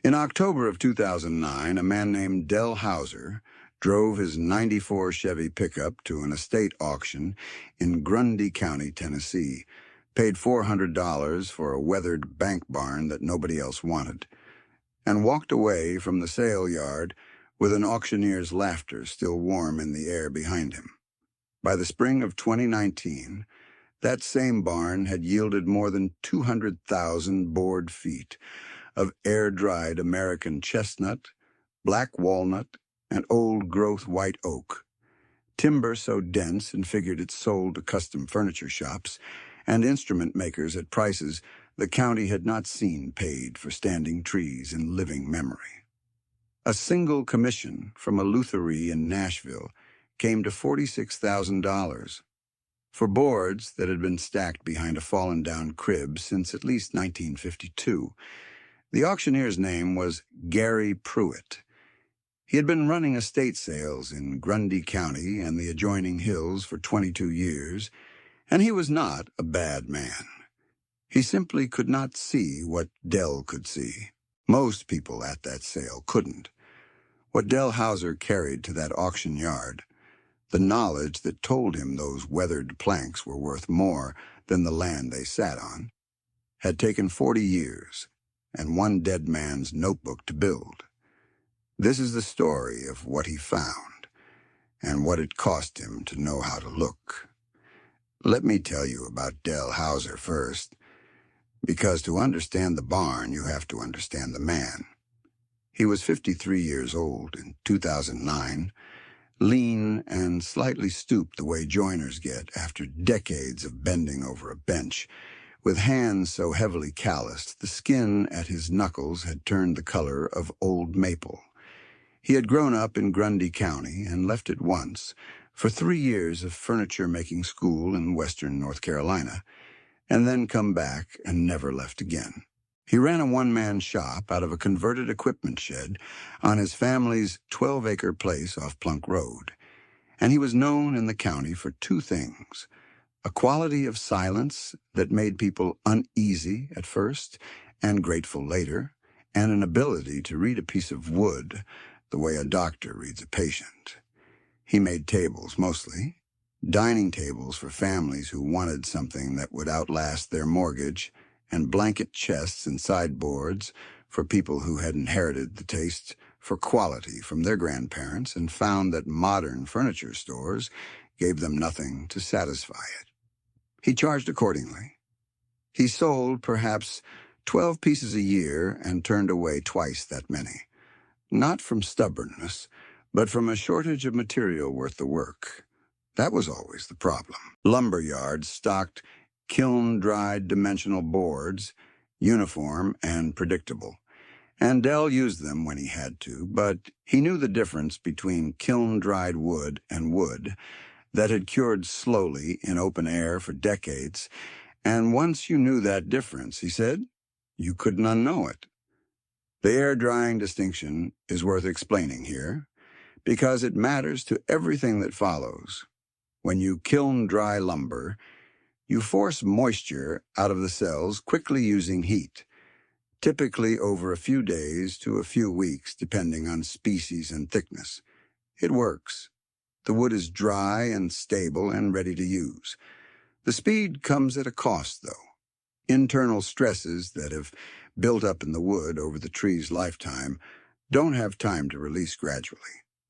In October of 2009, a man named Del Hauser drove his '94 Chevy pickup to an estate auction in Grundy County, Tennessee, paid $400 for a weathered bank barn that nobody else wanted, and walked away from the sale yard with an auctioneer's laughter still warm in the air behind him. By the spring of 2019, that same barn had yielded more than 200,000 board feet of air-dried American chestnut, black walnut, and old-growth white oak, timber so dense and figured it sold to custom furniture shops and instrument makers at prices the county had not seen paid for standing trees in living memory. A single commission from a lutherie in Nashville came to $46,000 for boards that had been stacked behind a fallen-down crib since at least 1952. The auctioneer's name was Gary Pruitt. He had been running estate sales in Grundy County and the adjoining hills for 22 years, and he was not a bad man. He simply could not see what Del could see. Most people at that sale couldn't. What Del Hauser carried to that auction yard, the knowledge that told him those weathered planks were worth more than the land they sat on, had taken 40 years and one dead man's notebook to build. This is the story of what he found and what it cost him to know how to look. Let me tell you about Del Hauser first, because to understand the barn, you have to understand the man. He was 53 years old in 2009, lean and slightly stooped the way joiners get after decades of bending over a bench, with hands so heavily calloused the skin at his knuckles had turned the color of old maple. He had grown up in Grundy County and left it once for 3 years of furniture-making school in western North Carolina, and then come back and never left again. He ran a one-man shop out of a converted equipment shed on his family's 12-acre place off Plunk Road, and he was known in the county for 2 things: a quality of silence that made people uneasy at first and grateful later, and an ability to read a piece of wood the way a doctor reads a patient. He made tables mostly, dining tables for families who wanted something that would outlast their mortgage, and blanket chests and sideboards for people who had inherited the taste for quality from their grandparents and found that modern furniture stores gave them nothing to satisfy it. He charged accordingly. He sold perhaps 12 pieces a year and turned away twice that many, not from stubbornness, but from a shortage of material worth the work. That was always the problem. Lumber yards stocked kiln-dried dimensional boards, uniform and predictable, and Del used them when he had to, but he knew the difference between kiln-dried wood and wood that had cured slowly in open air for decades, and once you knew that difference, he said, you couldn't unknow it. The air-drying distinction is worth explaining here, because it matters to everything that follows. When you kiln-dry lumber, you force moisture out of the cells quickly using heat, typically over a few days to a few weeks, depending on species and thickness. It works. The wood is dry and stable and ready to use. The speed comes at a cost, though. Internal stresses that have built up in the wood over the tree's lifetime don't have time to release gradually.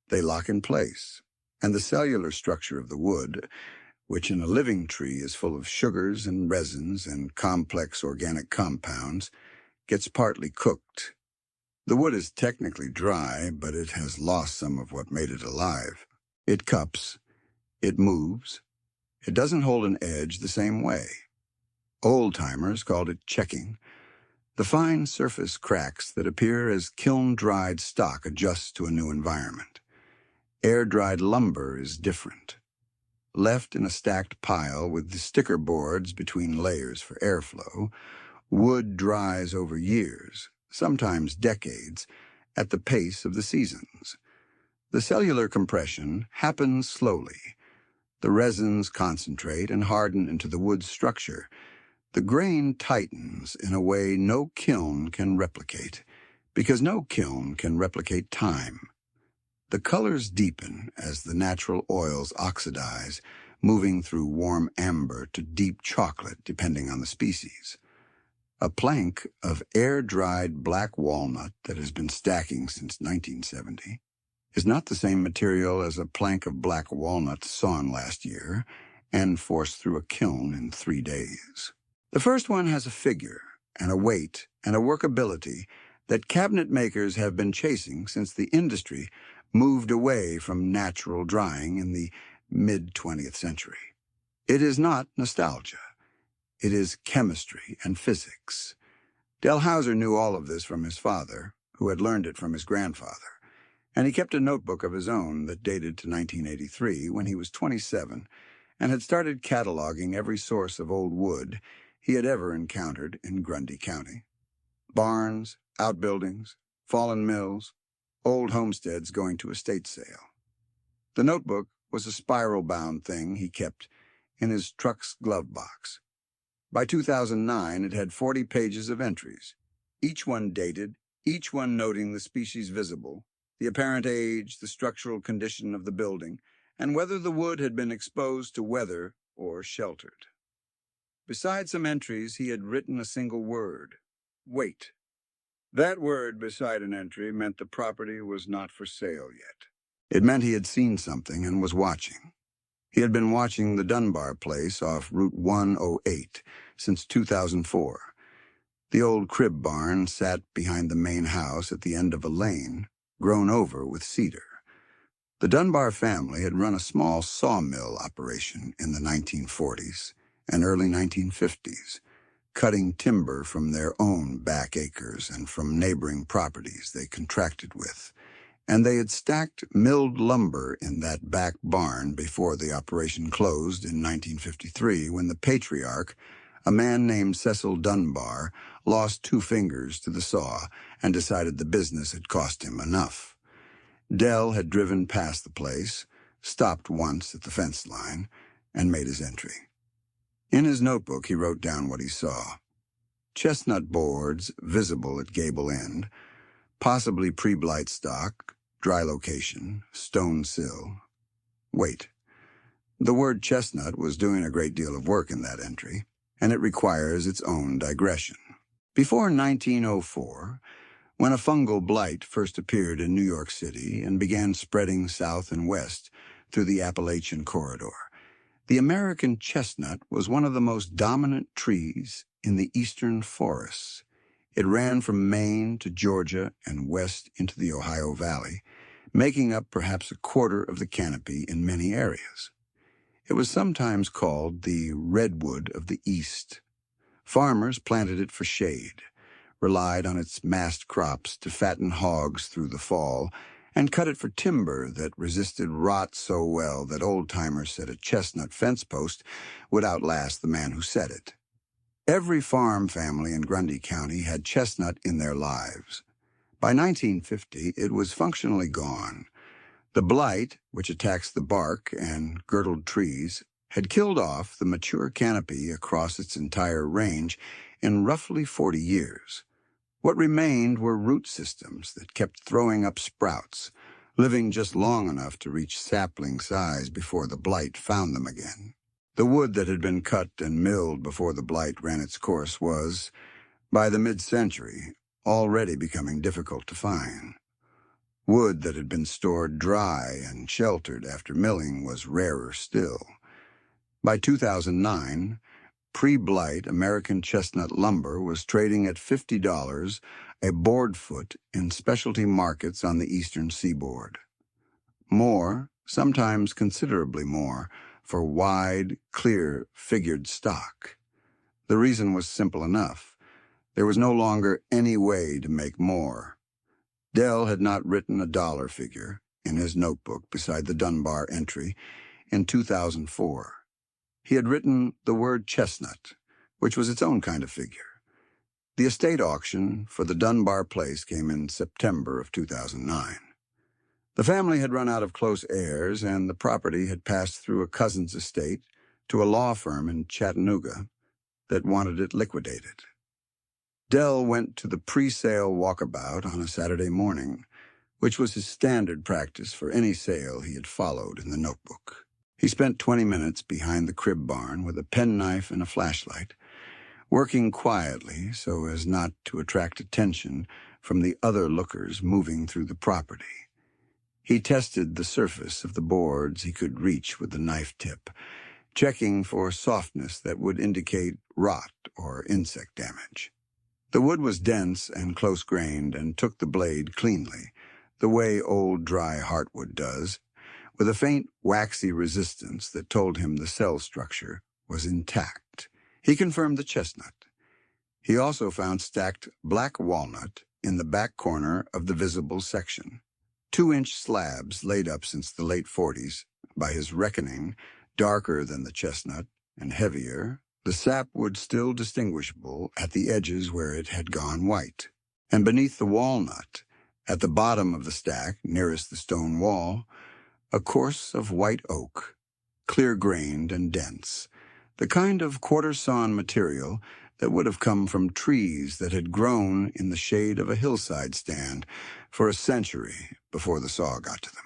They lock in place, and the cellular structure of the wood, which in a living tree is full of sugars and resins and complex organic compounds, gets partly cooked. The wood is technically dry, but it has lost some of what made it alive. It cups, it moves, it doesn't hold an edge the same way. Old-timers called it checking. The fine surface cracks that appear as kiln-dried stock adjusts to a new environment. Air-dried lumber is different. Left in a stacked pile with the sticker boards between layers for airflow, wood dries over years, sometimes decades, at the pace of the seasons. The cellular compression happens slowly. The resins concentrate and harden into the wood's structure. The grain tightens in a way no kiln can replicate. because no kiln can replicate time. The colors deepen as the natural oils oxidize, moving through warm amber to deep chocolate depending on the species. A plank of air-dried black walnut that has been stacking since 1970 is not the same material as a plank of black walnut sawn last year and forced through a kiln in 3 days. The first one has a figure and a weight and a workability that cabinet makers have been chasing since the industry moved away from natural drying in the mid-20th century. It is not nostalgia. It is chemistry and physics. Delhauser knew all of this from his father, who had learned it from his grandfather, and he kept a notebook of his own that dated to 1983 when he was 27 and had started cataloging every source of old wood he had ever encountered in Grundy County. Barns, outbuildings, fallen mills, old homesteads going to estate sale. The notebook was a spiral-bound thing he kept in his truck's glove box. By 2009, it had 40 pages of entries, each one dated, each one noting the species visible, the apparent age, the structural condition of the building, and whether the wood had been exposed to weather or sheltered. Besides some entries, he had written a single word: wait. That word beside an entry meant the property was not for sale yet. It meant he had seen something and was watching. He had been watching the Dunbar place off Route 108 since 2004. The old crib barn sat behind the main house at the end of a lane, grown over with cedar. The Dunbar family had run a small sawmill operation in the 1940s and early 1950s, cutting timber from their own back acres and from neighboring properties they contracted with, and they had stacked milled lumber in that back barn before the operation closed in 1953 when the patriarch, a man named Cecil Dunbar, lost 2 fingers to the saw and decided the business had cost him enough. Dell had driven past the place, stopped once at the fence line, and made his entry. In his notebook, he wrote down what he saw. Chestnut boards visible at gable end, possibly pre-blight stock, dry location, stone sill. Wait. The word chestnut was doing a great deal of work in that entry, and it requires its own digression. Before 1904, when a fungal blight first appeared in New York City and began spreading south and west through the Appalachian corridor, the American chestnut was one of the most dominant trees in the eastern forests. It ran from Maine to Georgia and west into the Ohio Valley, making up perhaps a quarter of the canopy in many areas. It was sometimes called the redwood of the East. Farmers planted it for shade, relied on its mast crops to fatten hogs through the fall, and cut it for timber that resisted rot so well that old-timers said a chestnut fence post would outlast the man who set it. Every farm family in Grundy County had chestnut in their lives. By 1950, it was functionally gone. The blight, which attacks the bark and girdled trees, had killed off the mature canopy across its entire range in roughly 40 years. What remained were root systems that kept throwing up sprouts, living just long enough to reach sapling size before the blight found them again. The wood that had been cut and milled before the blight ran its course was, by the mid-century, already becoming difficult to find. Wood that had been stored dry and sheltered after milling was rarer still. By 2009, pre-blight American chestnut lumber was trading at $50 a board foot in specialty markets on the eastern seaboard. More, sometimes considerably more, for wide, clear, figured stock. The reason was simple enough. There was no longer any way to make more. Dell had not written a dollar figure in his notebook beside the Dunbar entry in 2004. He had written the word chestnut, which was its own kind of figure. The estate auction for the Dunbar place came in September of 2009. The family had run out of close heirs, and the property had passed through a cousin's estate to a law firm in Chattanooga that wanted it liquidated. Dell went to the pre-sale walkabout on a Saturday morning, which was his standard practice for any sale he had followed in the notebook. He spent 20 minutes behind the crib barn with a penknife and a flashlight, working quietly so as not to attract attention from the other lookers moving through the property. He tested the surface of the boards he could reach with the knife tip, checking for softness that would indicate rot or insect damage. The wood was dense and close-grained and took the blade cleanly, the way old dry heartwood does, with a faint waxy resistance that told him the cell structure was intact. He confirmed the chestnut. He also found stacked black walnut in the back corner of the visible section. 2-inch slabs laid up since the late 40s, by his reckoning, darker than the chestnut and heavier, the sapwood still distinguishable at the edges where it had gone white. And beneath the walnut, at the bottom of the stack nearest the stone wall, a course of white oak, clear-grained and dense, the kind of quarter-sawn material that would have come from trees that had grown in the shade of a hillside stand for a century before the saw got to them.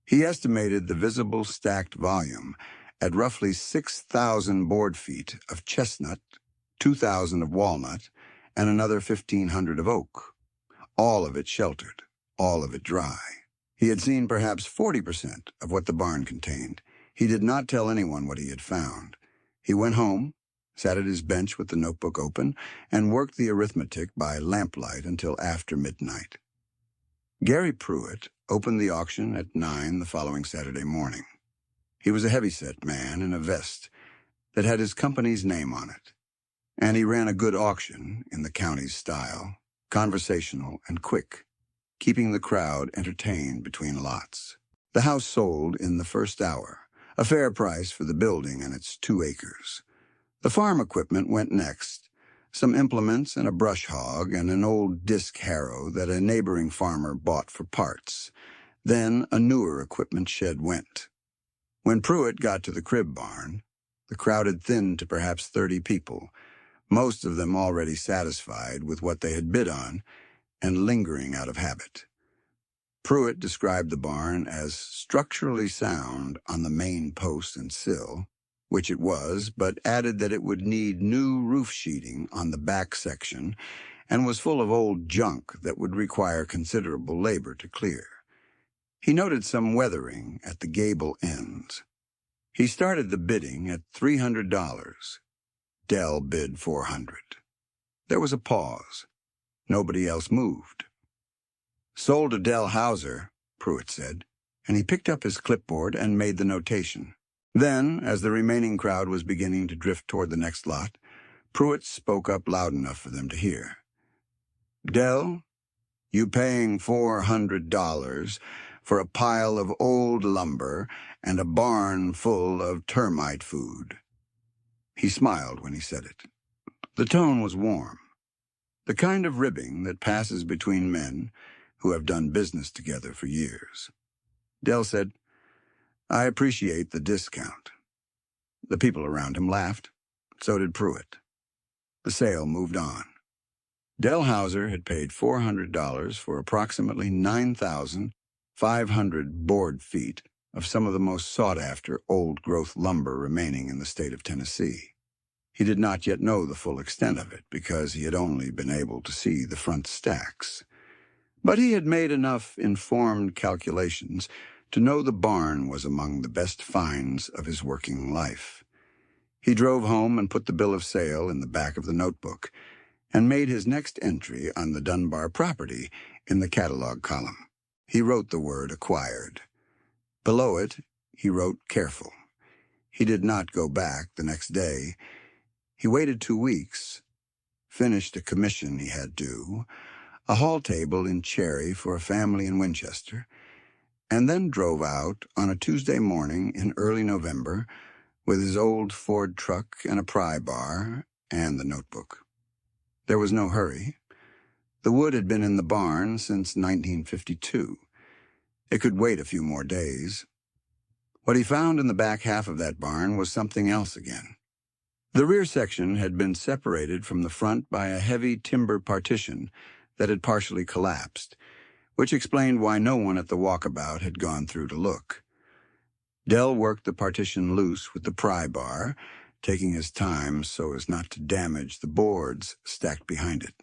He estimated the visible stacked volume at roughly 6,000 board feet of chestnut, 2,000 of walnut, and another 1,500 of oak, all of it sheltered, all of it dry. He had seen perhaps 40% of what the barn contained. He did not tell anyone what he had found. He went home, sat at his bench with the notebook open, and worked the arithmetic by lamplight until after midnight. Gary Pruitt opened the auction at 9 the following Saturday morning. He was a heavy-set man in a vest that had his company's name on it, and he ran a good auction in the county's style, conversational and quick, keeping the crowd entertained between lots. The house sold in the first hour, a fair price for the building and its 2 acres. The farm equipment went next, some implements and a brush hog and an old disc harrow that a neighboring farmer bought for parts. Then a newer equipment shed went. When Pruitt got to the crib barn, the crowd had thinned to perhaps 30 people, most of them already satisfied with what they had bid on and lingering out of habit. Pruitt described the barn as structurally sound on the main post and sill, which it was, but added that it would need new roof sheeting on the back section and was full of old junk that would require considerable labor to clear. He noted some weathering at the gable ends. He started the bidding at $300. Dell bid $400. There was a pause. Nobody else moved. "Sold to Dell Hauser," Pruitt said, and he picked up his clipboard and made the notation. Then, as the remaining crowd was beginning to drift toward the next lot, Pruitt spoke up loud enough for them to hear. "Dell, you paying $400 for a pile of old lumber and a barn full of termite food." He smiled when he said it. The tone was warm, the kind of ribbing that passes between men who have done business together for years. Dell said, "I appreciate the discount." The people around him laughed. So did Pruitt. The sale moved on. Dell Hauser had paid $400 for approximately 9,500 board feet of some of the most sought-after old-growth lumber remaining in the state of Tennessee. He did not yet know the full extent of it because he had only been able to see the front stacks. But he had made enough informed calculations to know the barn was among the best finds of his working life. He drove home and put the bill of sale in the back of the notebook and made his next entry on the Dunbar property in the catalog column. He wrote the word acquired. Below it, he wrote careful. He did not go back the next day. He waited 2 weeks, finished a commission he had due, a hall table in Cherry for a family in Winchester, and then drove out on a Tuesday morning in early November with his old Ford truck and a pry bar and the notebook. There was no hurry. The wood had been in the barn since 1952. It could wait a few more days. What he found in the back half of that barn was something else again. The rear section had been separated from the front by a heavy timber partition that had partially collapsed, which explained why no one at the walkabout had gone through to look. Dell worked the partition loose with the pry bar, taking his time so as not to damage the boards stacked behind it.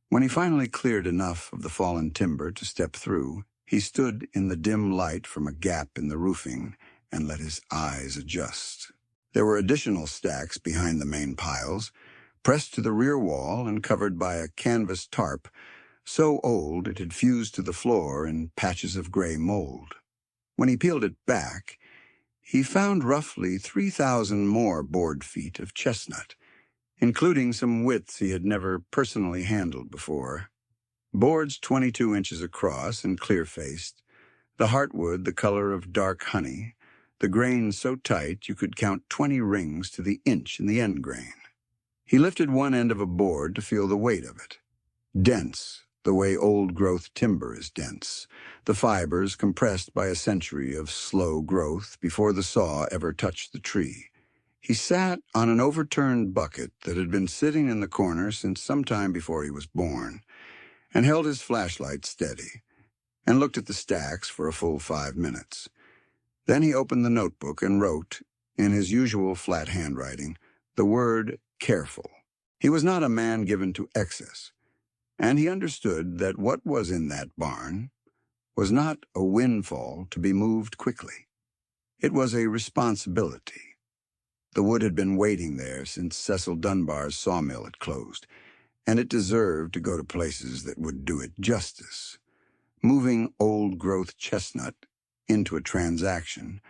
When he finally cleared enough of the fallen timber to step through, he stood in the dim light from a gap in the roofing and let his eyes adjust. There were additional stacks behind the main piles, pressed to the rear wall and covered by a canvas tarp so old it had fused to the floor in patches of gray mold. When he peeled it back, he found roughly 3,000 more board feet of chestnut, including some widths he had never personally handled before. Boards 22 inches across and clear-faced, the heartwood the color of dark honey, the grain so tight you could count 20 rings to the inch in the end grain. He lifted one end of a board to feel the weight of it. Dense, the way old-growth timber is dense, the fibers compressed by a century of slow growth before the saw ever touched the tree. He sat on an overturned bucket that had been sitting in the corner since some time before he was born, and held his flashlight steady, and looked at the stacks for a full 5 minutes. Then he opened the notebook and wrote, in his usual flat handwriting, the word careful. He was not a man given to excess, and he understood that what was in that barn was not a windfall to be moved quickly. It was a responsibility. The wood had been waiting there since Cecil Dunbar's sawmill had closed, and it deserved to go to places that would do it justice. Moving old-growth chestnut into a transaction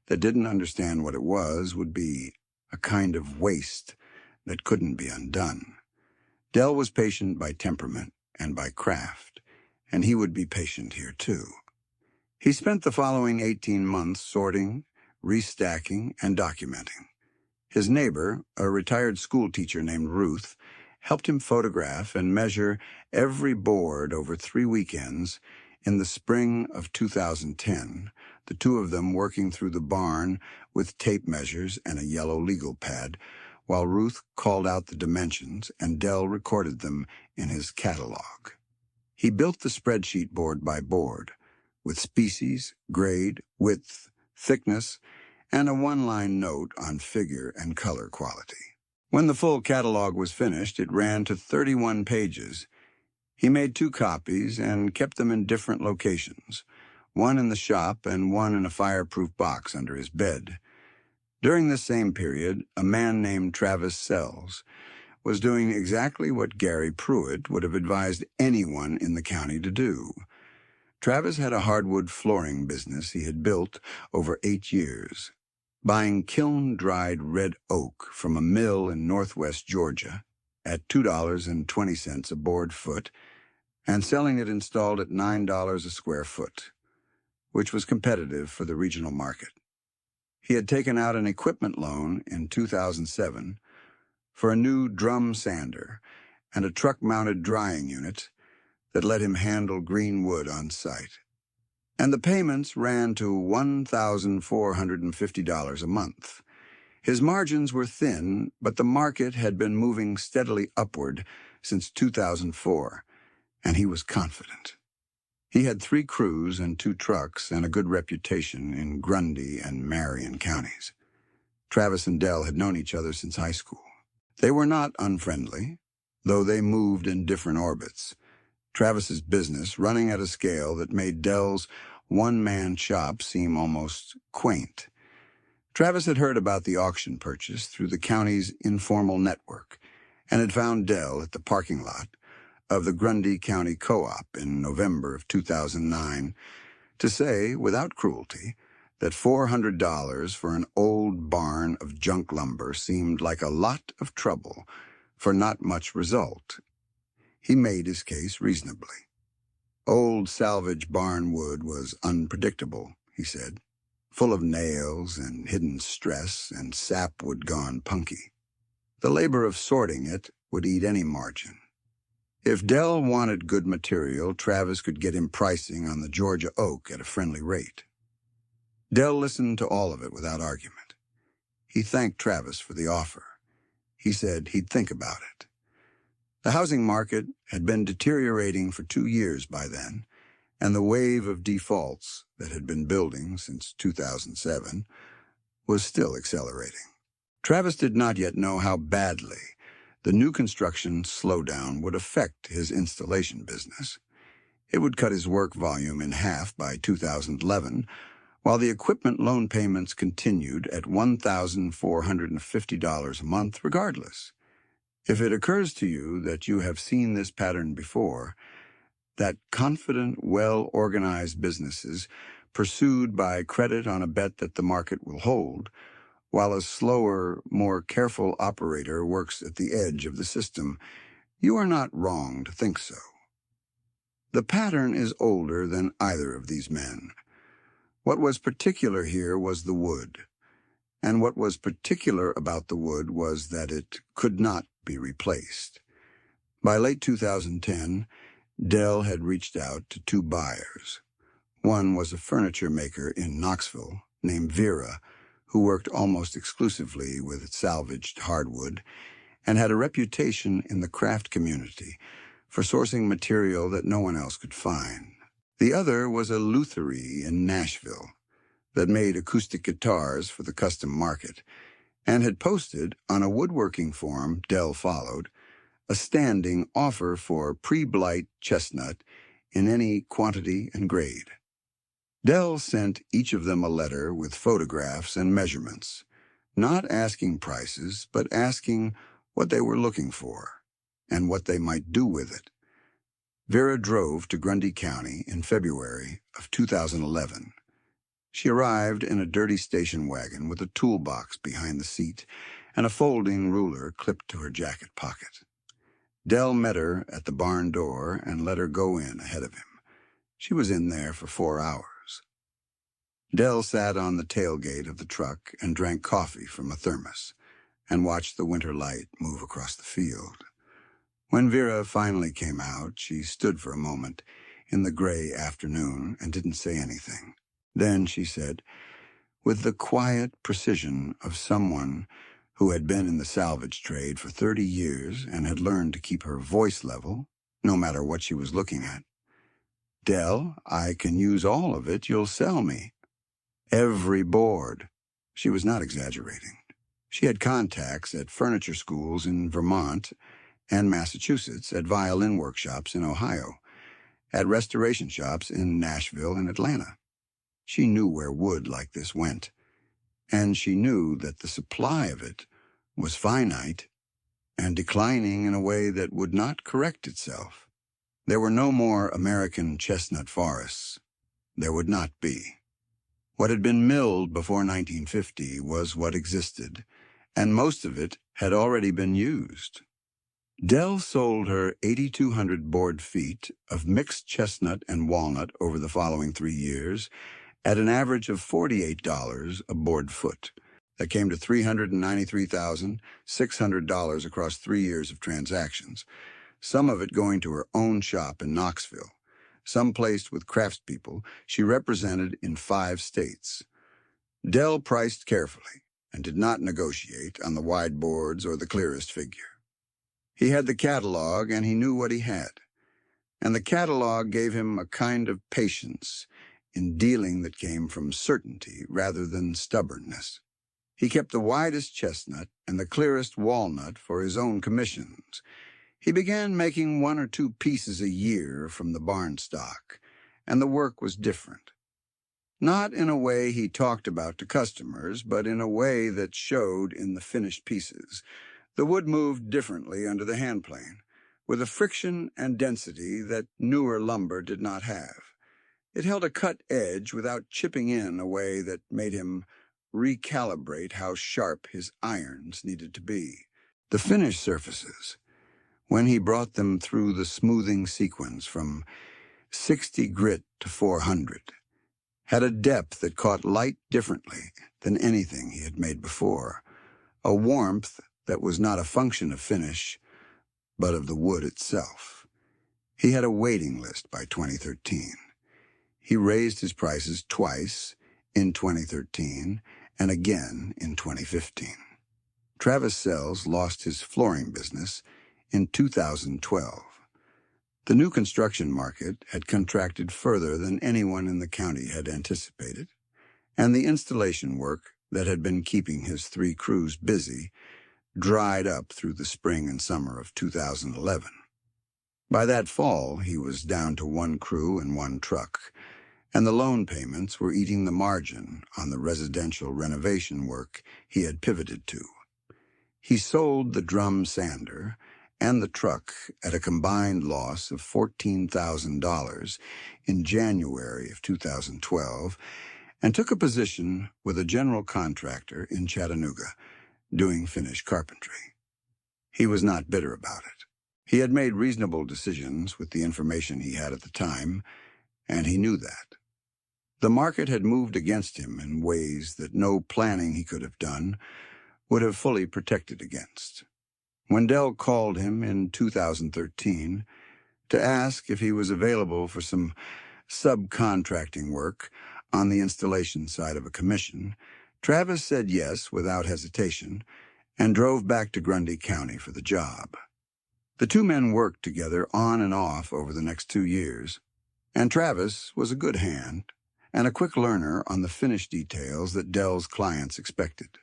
that didn't understand what it was would be a kind of waste that couldn't be undone. Dell was patient by temperament and by craft, and he would be patient here too. He spent the following 18 months sorting, restacking, and documenting. His neighbor, a retired schoolteacher named Ruth, helped him photograph and measure every board over 3 weekends in the spring of 2010, the two of them working through the barn with tape measures and a yellow legal pad, while Ruth called out the dimensions and Dell recorded them in his catalog. He built the spreadsheet board by board, with species, grade, width, thickness, and a one-line note on figure and color quality. When the full catalog was finished, it ran to 31 pages. He made 2 copies and kept them in different locations, one in the shop and one in a fireproof box under his bed. During this same period, a man named Travis Sells was doing exactly what Gary Pruitt would have advised anyone in the county to do. Travis had a hardwood flooring business he had built over 8 years, buying kiln-dried red oak from a mill in northwest Georgia at $2.20 a board foot and selling it installed at $9 a square foot, which was competitive for the regional market. He had taken out an equipment loan in 2007 for a new drum sander and a truck-mounted drying unit that let him handle green wood on site. And the payments ran to $1,450 a month. His margins were thin, but the market had been moving steadily upward since 2004, and he was confident. He had 3 crews and 2 trucks and a good reputation in Grundy and Marion counties. Travis and Dell had known each other since high school. They were not unfriendly, though they moved in different orbits. Travis's business running at a scale that made Dell's one-man shop seem almost quaint. Travis had heard about the auction purchase through the county's informal network and had found Dell at the parking lot of the Grundy County Co-op in November of 2009 to say, without cruelty, that $400 for an old barn of junk lumber seemed like a lot of trouble for not much result. He made his case reasonably. Old salvage barn wood was unpredictable, he said, full of nails and hidden stress and sapwood gone punky. The labor of sorting it would eat any margin. If Dell wanted good material, Travis could get him pricing on the Georgia oak at a friendly rate. Dell listened to all of it without argument. He thanked Travis for the offer. he said he'd think about it. The housing market had been deteriorating for 2 years by then, and the wave of defaults that had been building since 2007 was still accelerating. Travis did not yet know how badly the new construction slowdown would affect his installation business. It would cut his work volume in half by 2011, while the equipment loan payments continued at $1,450 a month regardless. If it occurs to you that you have seen this pattern before, that confident, well-organized businesses pursued by credit on a bet that the market will hold, while a slower, more careful operator works at the edge of the system, you are not wrong to think so. The pattern is older than either of these men. What was particular here was the wood, and what was particular about the wood was that it could not be replaced. By late 2010, Dell had reached out to 2 buyers. One was a furniture maker in Knoxville named Vera, who worked almost exclusively with salvaged hardwood and had a reputation in the craft community for sourcing material that no one else could find. The other was a lutherie in Nashville that made acoustic guitars for the custom market and had posted on a woodworking forum Dell followed a standing offer for pre-blight chestnut in any quantity and grade. Dell sent each of them a letter with photographs and measurements, not asking prices, but asking what they were looking for and what they might do with it. Vera drove to Grundy County in February of 2011. She arrived in a dirty station wagon with a toolbox behind the seat and a folding ruler clipped to her jacket pocket. Dell met her at the barn door and let her go in ahead of him. She was in there for 4 hours. Dell sat on the tailgate of the truck and drank coffee from a thermos and watched the winter light move across the field. When Vera finally came out, she stood for a moment in the gray afternoon and didn't say anything. Then she said, with the quiet precision of someone who had been in the salvage trade for 30 years and had learned to keep her voice level, no matter what she was looking at, "Dell, I can use all of it you'll sell me. Every board." She was not exaggerating. She had contacts at furniture schools in Vermont and Massachusetts, at violin workshops in Ohio, at restoration shops in Nashville and Atlanta. She knew where wood like this went, and she knew that the supply of it was finite and declining in a way that would not correct itself. There were no more American chestnut forests. There would not be. What had been milled before 1950 was what existed, and most of it had already been used. Dell sold her 8,200 board feet of mixed chestnut and walnut over the following 3 years at an average of $48 a board foot. That came to $393,600 across 3 years of transactions, some of it going to her own shop in Knoxville, some placed with craftspeople she represented in 5 states. Dell priced carefully and did not negotiate on the wide boards or the clearest figure. He had the catalog and he knew what he had, and the catalog gave him a kind of patience in dealing that came from certainty rather than stubbornness. He kept the widest chestnut and the clearest walnut for his own commissions. He began making 1 or 2 pieces a year from the barn stock, and the work was different. Not in a way he talked about to customers, but in a way that showed in the finished pieces. The wood moved differently under the handplane, with a friction and density that newer lumber did not have. It held a cut edge without chipping in a way that made him recalibrate how sharp his irons needed to be. The finished surfaces, when he brought them through the smoothing sequence from 60 grit to 400, had a depth that caught light differently than anything he had made before, a warmth that was not a function of finish, but of the wood itself. He had a waiting list by 2013. He raised his prices twice in 2013 and again in 2015. Travis Sells lost his flooring business in 2012. The new construction market had contracted further than anyone in the county had anticipated, and the installation work that had been keeping his 3 crews busy dried up through the spring and summer of 2011. By that fall, he was down to 1 crew and 1 truck, and the loan payments were eating the margin on the residential renovation work he had pivoted to. He sold the drum sander and the truck at a combined loss of $14,000 in January of 2012 and took a position with a general contractor in Chattanooga doing finish carpentry. He was not bitter about it. He had made reasonable decisions with the information he had at the time, and he knew that. The market had moved against him in ways that no planning he could have done would have fully protected against. When Dell called him in 2013 to ask if he was available for some subcontracting work on the installation side of a commission, Travis said yes without hesitation and drove back to Grundy County for the job. The 2 men worked together on and off over the next 2 years, and Travis was a good hand and a quick learner on the finish details that Dell's clients expected.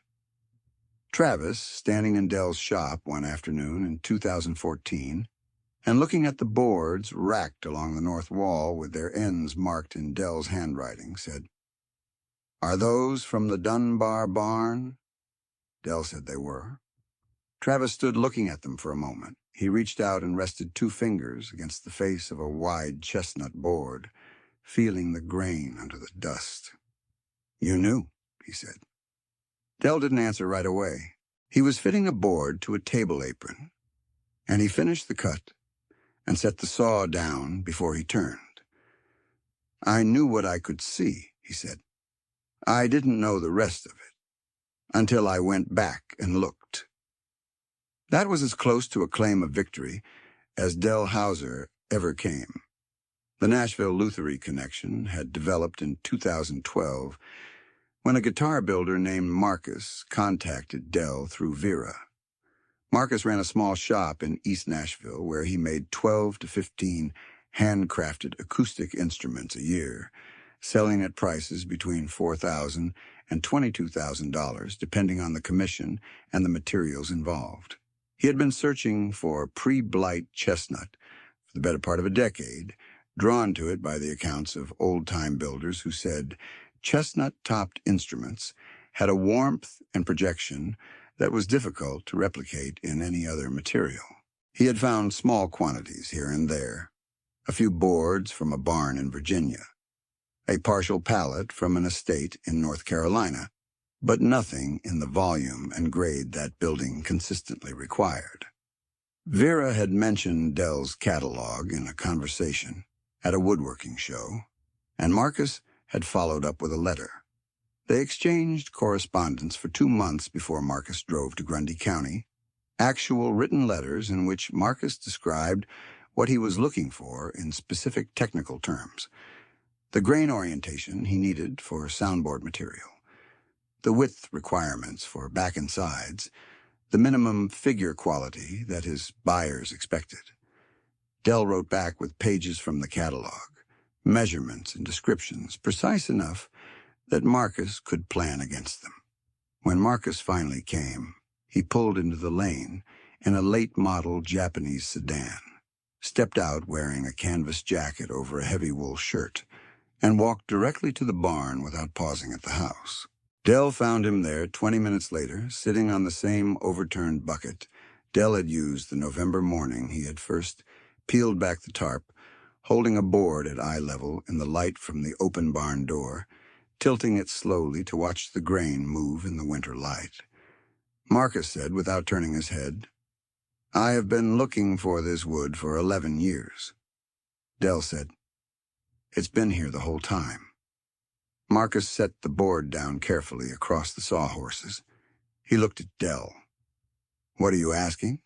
Travis, standing in Dell's shop one afternoon in 2014 and looking at the boards racked along the north wall with their ends marked in Dell's handwriting, said, "Are those from the Dunbar barn?" Dell said they were. Travis stood looking at them for a moment. He reached out and rested 2 fingers against the face of a wide chestnut board, feeling the grain under the dust. "You knew," he said. Dell didn't answer right away. He was fitting a board to a table apron, and he finished the cut and set the saw down before he turned. "I knew what I could see," he said. "I didn't know the rest of it until I went back and looked." That was as close to a claim of victory as Dell Hauser ever came. The Nashville-Luthery connection had developed in 2012 when a guitar builder named Marcus contacted Dell through Vera. Marcus ran a small shop in East Nashville where he made 12 to 15 handcrafted acoustic instruments a year, selling at prices between $4,000 and $22,000 depending on the commission and the materials involved. He had been searching for pre-blight chestnut for the better part of a decade, drawn to it by the accounts of old-time builders who said chestnut-topped instruments had a warmth and projection that was difficult to replicate in any other material. He had found small quantities here and there, a few boards from a barn in Virginia, a partial pallet from an estate in North Carolina, but nothing in the volume and grade that building consistently required. Vera had mentioned Dell's catalog in a conversation at a woodworking show, and Marcus had followed up with a letter. They exchanged correspondence for 2 months before Marcus drove to Grundy County, actual written letters in which Marcus described what he was looking for in specific technical terms, the grain orientation he needed for soundboard material, the width requirements for back and sides, the minimum figure quality that his buyers expected. Dell wrote back with pages from the catalog, measurements and descriptions precise enough that Marcus could plan against them. When Marcus finally came, he pulled into the lane in a late-model Japanese sedan, stepped out wearing a canvas jacket over a heavy wool shirt, and walked directly to the barn without pausing at the house. Dell found him there 20 minutes later, sitting on the same overturned bucket Dell had used the November morning he had first peeled back the tarp, holding a board at eye level in the light from the open barn door, tilting it slowly to watch the grain move in the winter light. Marcus said, without turning his head, "I have been looking for this wood for 11 years. Dell said, "It's been here the whole time." Marcus set the board down carefully across the sawhorses. He looked at Dell. "What are you asking?"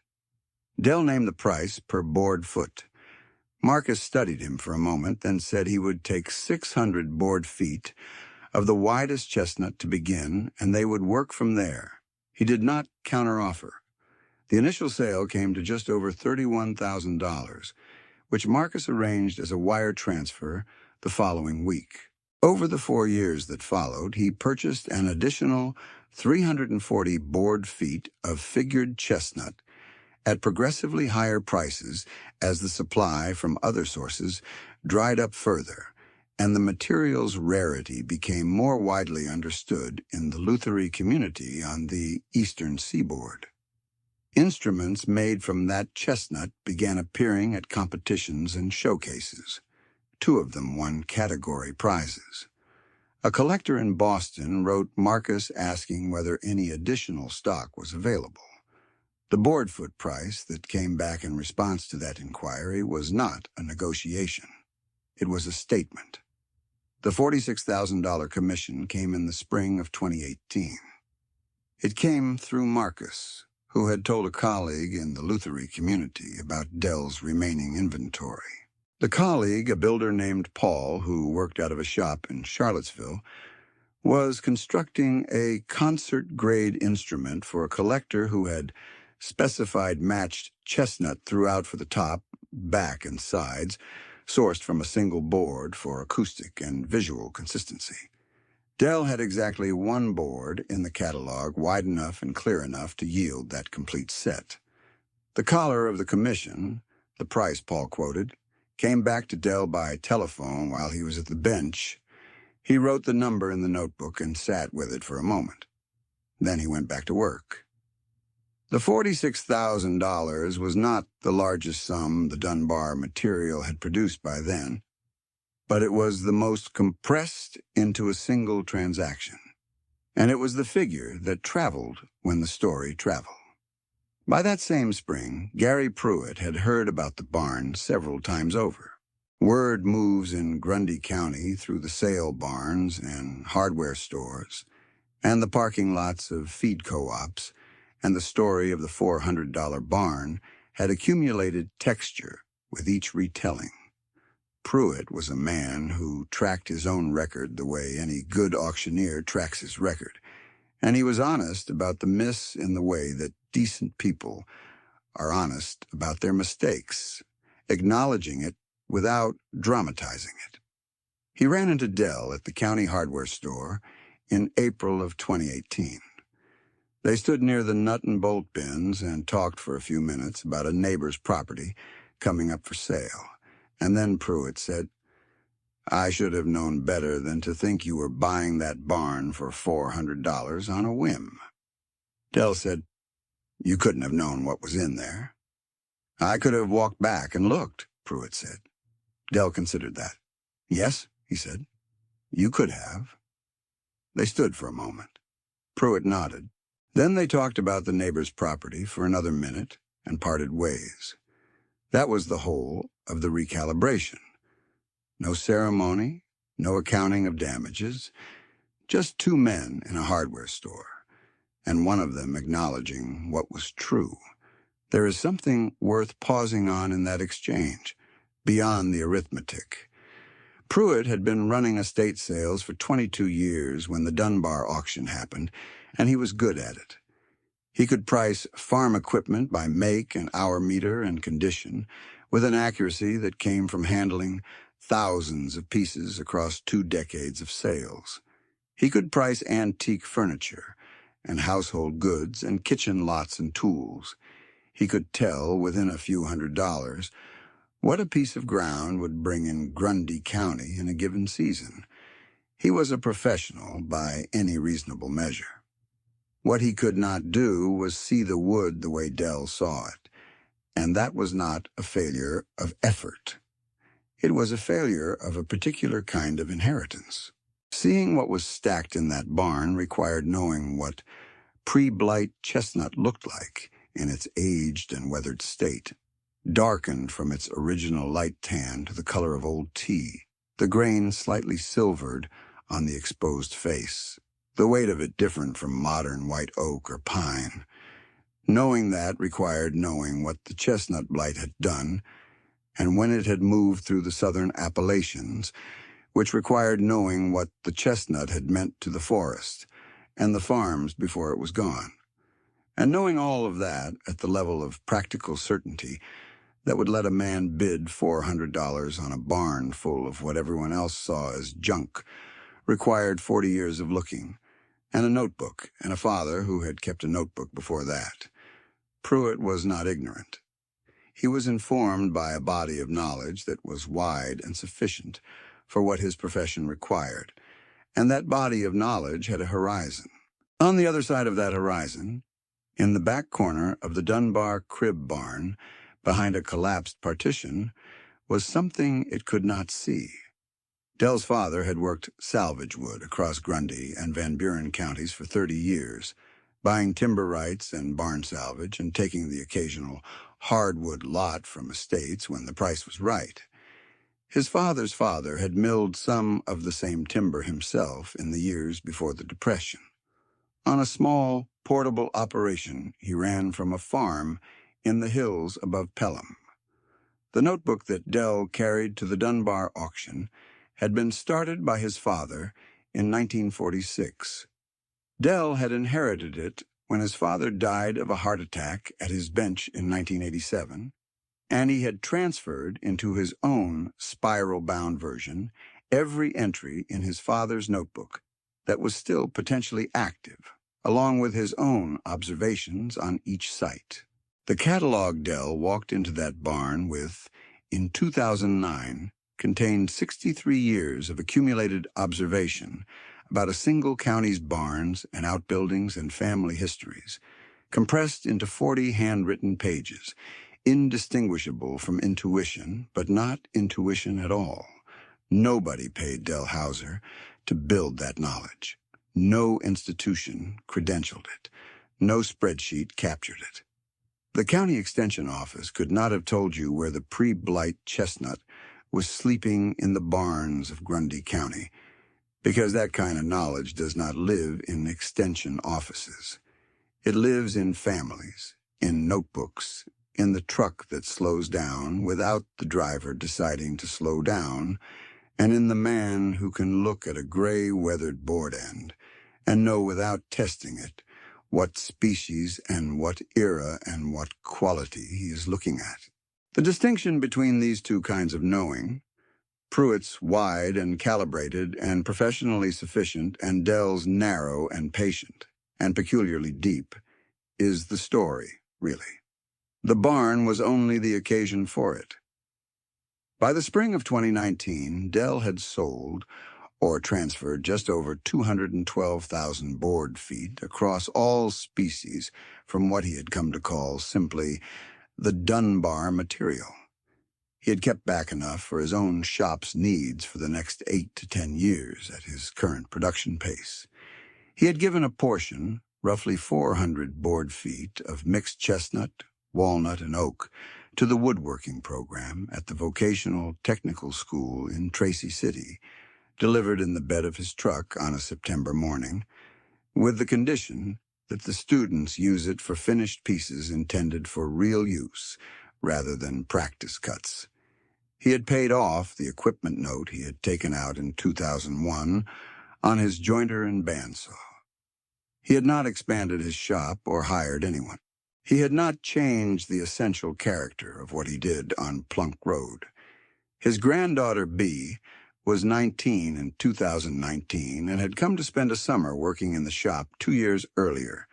Dell named the price per board foot. Marcus studied him for a moment, then said he would take 600 board feet of the widest chestnut to begin, and they would work from there. He did not counteroffer. The initial sale came to just over $31,000, which Marcus arranged as a wire transfer the following week. Over the 4 years that followed, he purchased an additional 340 board feet of figured chestnut at progressively higher prices as the supply from other sources dried up further, and the material's rarity became more widely understood in the Lutherie community on the eastern seaboard. Instruments made from that chestnut began appearing at competitions and showcases. 2 of them won category prizes. A collector in Boston wrote Marcus asking whether any additional stock was available. The board foot price that came back in response to that inquiry was not a negotiation. It was a statement. The $46,000 commission came in the spring of 2018. It came through Marcus, who had told a colleague in the Lutherie community about Dell's remaining inventory. The colleague, a builder named Paul, who worked out of a shop in Charlottesville, was constructing a concert-grade instrument for a collector who had specified matched chestnut throughout for the top, back, and sides, sourced from a single board for acoustic and visual consistency. Dell had exactly 1 board in the catalog wide enough and clear enough to yield that complete set. The caller of the commission, the price Paul quoted, came back to Dell by telephone while he was at the bench. He wrote the number in the notebook and sat with it for a moment. Then he went back to work. The $46,000 was not the largest sum the Dunbar material had produced by then, but it was the most compressed into a single transaction, and it was the figure that traveled when the story traveled. By that same spring, Gary Pruitt had heard about the barn several times over. Word moves in Grundy County through the sale barns and hardware stores, and the parking lots of feed co-ops, and the story of the $400 barn had accumulated texture with each retelling. Pruitt was a man who tracked his own record the way any good auctioneer tracks his record, and he was honest about the miss in the way that decent people are honest about their mistakes, acknowledging it without dramatizing it. He ran into Dell at the county hardware store in April of 2018. They stood near the nut and bolt bins and talked for a few minutes about a neighbor's property coming up for sale, and then Pruitt said, "I should have known better than to think you were buying that barn for $400 on a whim." Dell said, "You couldn't have known what was in there." "I could have walked back and looked," Pruitt said. Dell considered that. "Yes," he said, "you could have." They stood for a moment. Pruitt nodded. Then they talked about the neighbor's property for another minute and parted ways. That was the whole of the recalibration. No ceremony, no accounting of damages, just 2 men in a hardware store, and one of them acknowledging what was true. There is something worth pausing on in that exchange, beyond the arithmetic. Pruitt had been running estate sales for 22 years when the Dunbar auction happened, and he was good at it. He could price farm equipment by make and hour meter and condition with an accuracy that came from handling thousands of pieces across 2 decades of sales. He could price antique furniture and household goods and kitchen lots and tools. He could tell within a few $100s what a piece of ground would bring in Grundy County in a given season. He was a professional by any reasonable measure. What he could not do was see the wood the way Dell saw it, and that was not a failure of effort. It was a failure of a particular kind of inheritance. Seeing what was stacked in that barn required knowing what pre-blight chestnut looked like in its aged and weathered state, darkened from its original light tan to the color of old tea, the grain slightly silvered on the exposed face, the weight of it different from modern white oak or pine. Knowing that required knowing what the chestnut blight had done, and when it had moved through the southern Appalachians, which required knowing what the chestnut had meant to the forest and the farms before it was gone. And knowing all of that at the level of practical certainty that would let a man bid $400 on a barn full of what everyone else saw as junk required 40 years of looking, and a notebook, and a father who had kept a notebook before that. Pruitt was not ignorant. He was informed by a body of knowledge that was wide and sufficient for what his profession required, and that body of knowledge had a horizon. On the other side of that horizon, in the back corner of the Dunbar crib barn, behind a collapsed partition, was something it could not see. Dell's father had worked salvage wood across Grundy and Van Buren counties for 30 years, buying timber rights and barn salvage and taking the occasional hardwood lot from estates when the price was right. His father's father had milled some of the same timber himself in the years before the Depression. On a small, portable operation he ran from a farm in the hills above Pelham. The notebook that Dell carried to the Dunbar auction had been started by his father in 1946. Dell had inherited it when his father died of a heart attack at his bench in 1987, and he had transferred into his own spiral-bound version every entry in his father's notebook that was still potentially active, along with his own observations on each site. The catalog Dell walked into that barn with, in 2009, contained 63 years of accumulated observation about a single county's barns and outbuildings and family histories, compressed into 40 handwritten pages, indistinguishable from intuition, but not intuition at all. Nobody paid Dell Hauser to build that knowledge. No institution credentialed it. No spreadsheet captured it. The county extension office could not have told you where the pre-blight chestnut was sleeping in the barns of Grundy County, because that kind of knowledge does not live in extension offices. It lives in families, in notebooks, in the truck that slows down without the driver deciding to slow down, and in the man who can look at a gray, weathered board end and know without testing it what species and what era and what quality he is looking at. The distinction between these two kinds of knowing, Pruitt's wide and calibrated and professionally sufficient, and Dell's narrow and patient and peculiarly deep, is the story, really. The barn was only the occasion for it. By the spring of 2019, Dell had sold or transferred just over 212,000 board feet across all species from what he had come to call simply the Dunbar material. He had kept back enough for his own shop's needs for the next 8 to 10 years at his current production pace. He had given a portion, roughly 400 board feet, of mixed chestnut, walnut, and oak to the woodworking program at the Vocational Technical School in Tracy City, delivered in the bed of his truck on a September morning, with the condition that the students use it for finished pieces intended for real use rather than practice cuts. He had paid off the equipment note he had taken out in 2001 on his jointer and bandsaw. He had not expanded his shop or hired anyone. He had not changed the essential character of what he did on Plunk Road. His granddaughter, Bea, was 19 in 2019 and had come to spend a summer working in the shop 2 years earlier,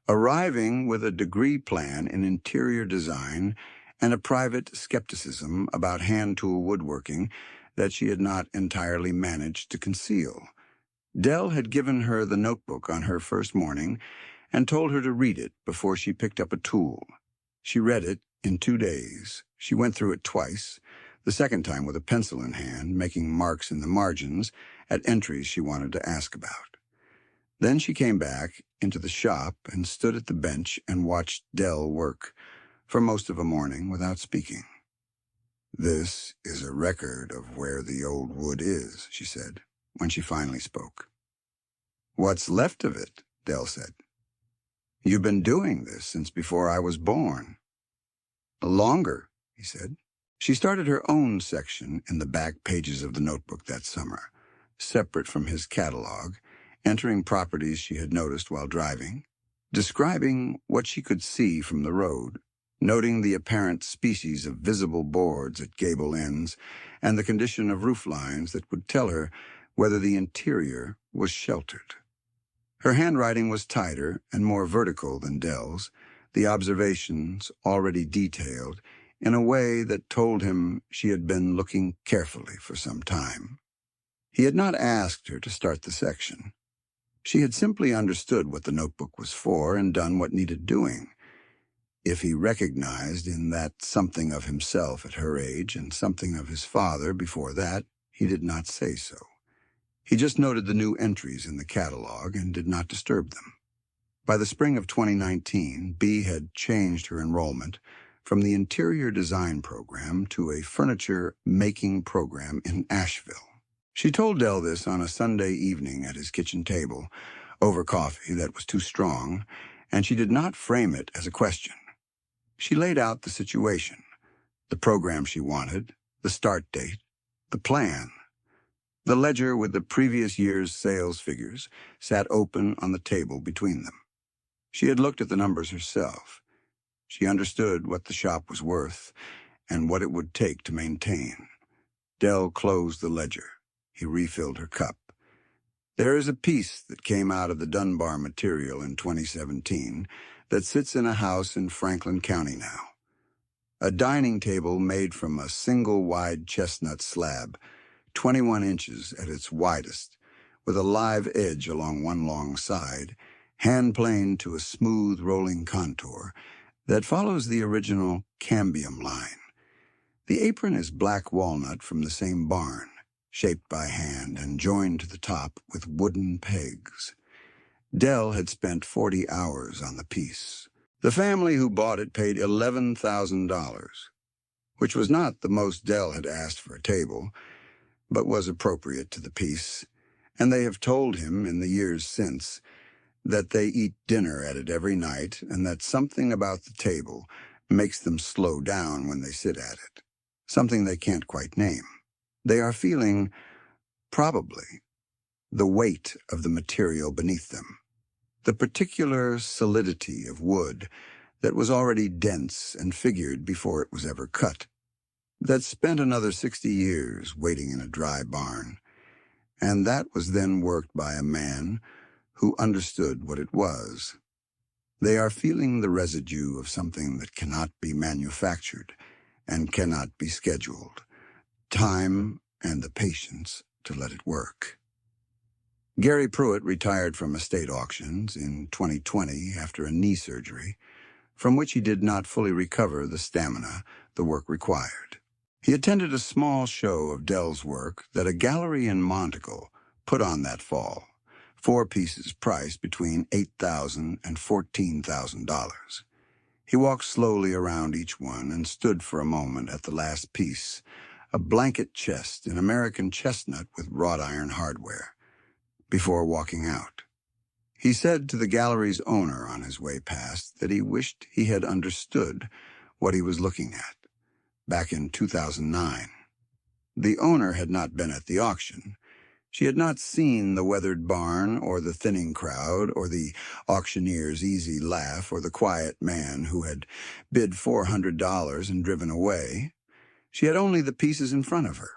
arriving with a degree plan in interior design and a private skepticism about hand-tool woodworking that she had not entirely managed to conceal. Dell had given her the notebook on her first morning and told her to read it before she picked up a tool. She read it in 2 days. She went through it twice, the second time with a pencil in hand, making marks in the margins at entries she wanted to ask about. Then she came back into the shop and stood at the bench and watched Dell work for most of a morning without speaking. "This is a record of where the old wood is," she said, when she finally spoke. "What's left of it?" Dell said. "You've been doing this since before I was born." "Longer," he said. She started her own section in the back pages of the notebook that summer, separate from his catalog, entering properties she had noticed while driving, describing what she could see from the road, noting the apparent species of visible boards at gable ends and the condition of roof lines that would tell her whether the interior was sheltered. Her handwriting was tighter and more vertical than Dell's, the observations already detailed in a way that told him she had been looking carefully for some time. He had not asked her to start the section. She had simply understood what the notebook was for and done what needed doing. If he recognized in that something of himself at her age and something of his father before that, he did not say so. He just noted the new entries in the catalog and did not disturb them. By the spring of 2019, Bea had changed her enrollment from the interior design program to a furniture making program in Asheville. She told Dell this on a Sunday evening at his kitchen table, over coffee that was too strong, and she did not frame it as a question. She laid out the situation, the program she wanted, the start date, the plan. The ledger with the previous year's sales figures sat open on the table between them. She had looked at the numbers herself. She understood what the shop was worth and what it would take to maintain. Dell closed the ledger. He refilled her cup. There is a piece that came out of the Dunbar material in 2017 that sits in a house in Franklin County now. A dining table made from a single wide chestnut slab, 21 inches at its widest, with a live edge along one long side, hand-planed to a smooth rolling contour that follows the original cambium line. The apron is black walnut from the same barn, shaped by hand and joined to the top with wooden pegs. Dell had spent 40 hours on the piece. The family who bought it paid $11,000, which was not the most Dell had asked for a table, but was appropriate to the piece, and they have told him in the years since that they eat dinner at it every night and that something about the table makes them slow down when they sit at it, something they can't quite name. They are feeling, probably, the weight of the material beneath them, the particular solidity of wood that was already dense and figured before it was ever cut, that spent another 60 years waiting in a dry barn, and that was then worked by a man who understood what it was. They are feeling the residue of something that cannot be manufactured and cannot be scheduled, time and the patience to let it work. Gary Pruitt retired from estate auctions in 2020 after a knee surgery, from which he did not fully recover the stamina the work required. He attended a small show of Dell's work that a gallery in Monteagle put on that fall, 4 pieces priced between $8,000 and $14,000. He walked slowly around each one and stood for a moment at the last piece, a blanket chest in American chestnut with wrought iron hardware, before walking out. He said to the gallery's owner on his way past that he wished he had understood what he was looking at back in 2009. The owner had not been at the auction. She had not seen the weathered barn or the thinning crowd or the auctioneer's easy laugh or the quiet man who had bid $400 and driven away. She had only the pieces in front of her,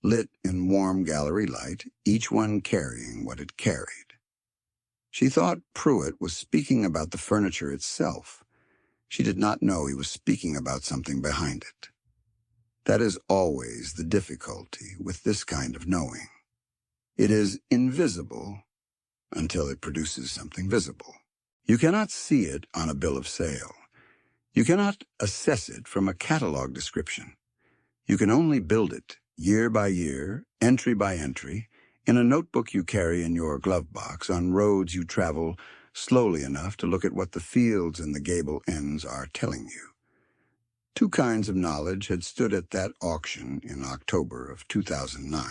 lit in warm gallery light, each one carrying what it carried. She thought Pruitt was speaking about the furniture itself. She did not know he was speaking about something behind it. That is always the difficulty with this kind of knowing. It is invisible until it produces something visible. You cannot see it on a bill of sale. You cannot assess it from a catalog description. You can only build it year by year, entry by entry, in a notebook you carry in your glove box on roads you travel slowly enough to look at what the fields and the gable ends are telling you. 2 kinds of knowledge had stood at that auction in October of 2009.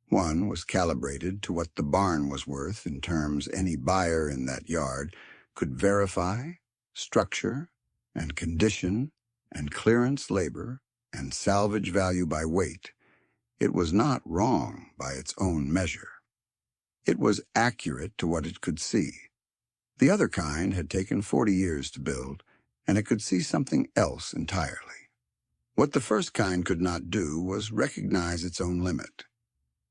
One was calibrated to what the barn was worth in terms any buyer in that yard could verify, structure, and condition, and clearance labor, and salvage value by weight. It was not wrong by its own measure. It was accurate to what it could see. The other kind had taken 40 years to build, and it could see something else entirely. What the first kind could not do was recognize its own limit.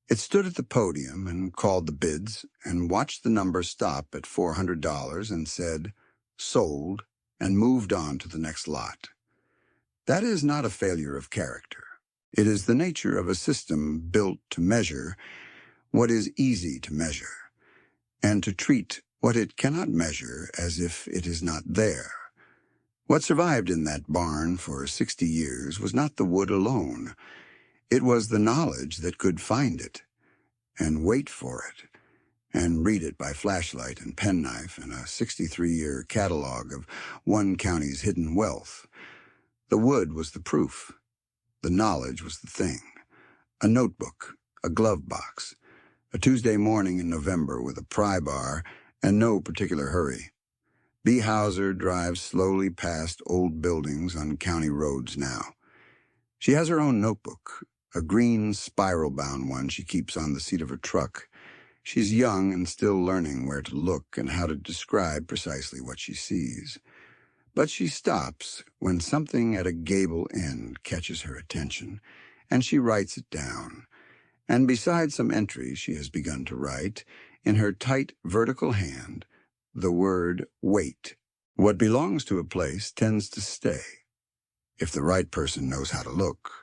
It stood at the podium and called the bids and watched the number stop at $400 and said, "Sold," and moved on to the next lot. That is not a failure of character. It is the nature of a system built to measure what is easy to measure, and to treat what it cannot measure as if it is not there. What survived in that barn for 60 years was not the wood alone. It was the knowledge that could find it, and wait for it, and read it by flashlight and penknife in a 63-year catalog of one county's hidden wealth. The wood was the proof. The knowledge was the thing. A notebook, a glove box, a Tuesday morning in November with a pry bar and no particular hurry. B. Hauser drives slowly past old buildings on county roads now. She has her own notebook, a green spiral-bound one she keeps on the seat of her truck. She's young and still learning where to look and how to describe precisely what she sees. But she stops when something at a gable end catches her attention, and she writes it down. And beside some entries she has begun to write, in her tight vertical hand, the word wait. What belongs to a place tends to stay, if the right person knows how to look.